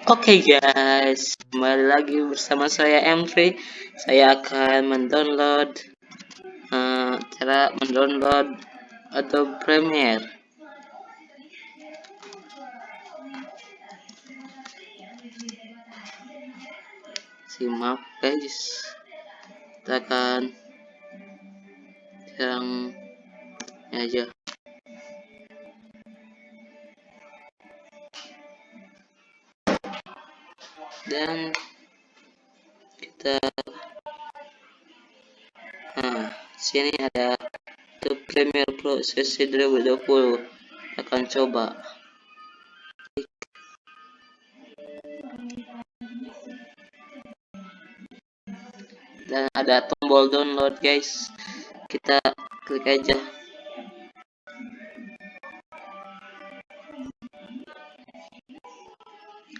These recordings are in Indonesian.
Oke guys, kembali lagi bersama saya M3. Saya akan mendownload cara mendownload Adobe Premiere. Simak guys, kita akan yang aja. Dan kita sini ada Adobe Premiere Pro sesi 2020. Akan coba. Dan ada tombol download guys. Kita klik aja.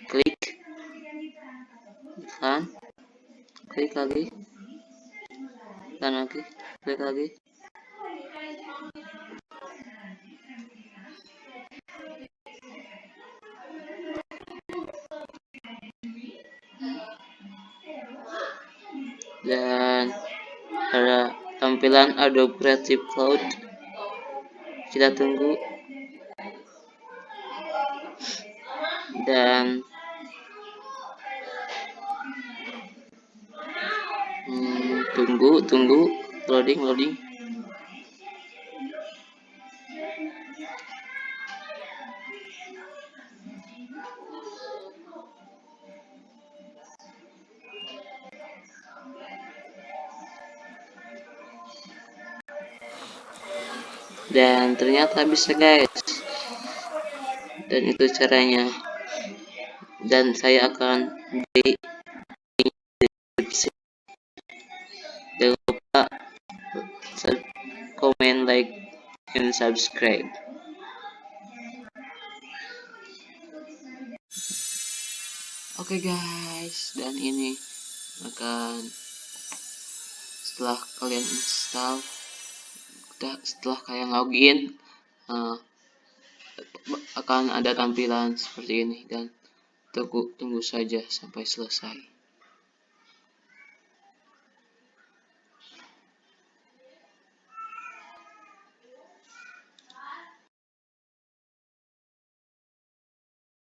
Klik. Kan? Klik lagi. Dan lagi. Klik lagi. Dan ada tampilan Adobe Creative Cloud. Kita tunggu. Dan tunggu loading. Dan ternyata bisa guys. Dan itu caranya. Dan saya akan di deskripsi. Jangan lupa comment, like, and subscribe. Oke guys, dan ini akan setelah kalian install, setelah kalian login, akan ada tampilan seperti ini, dan tunggu saja sampai selesai.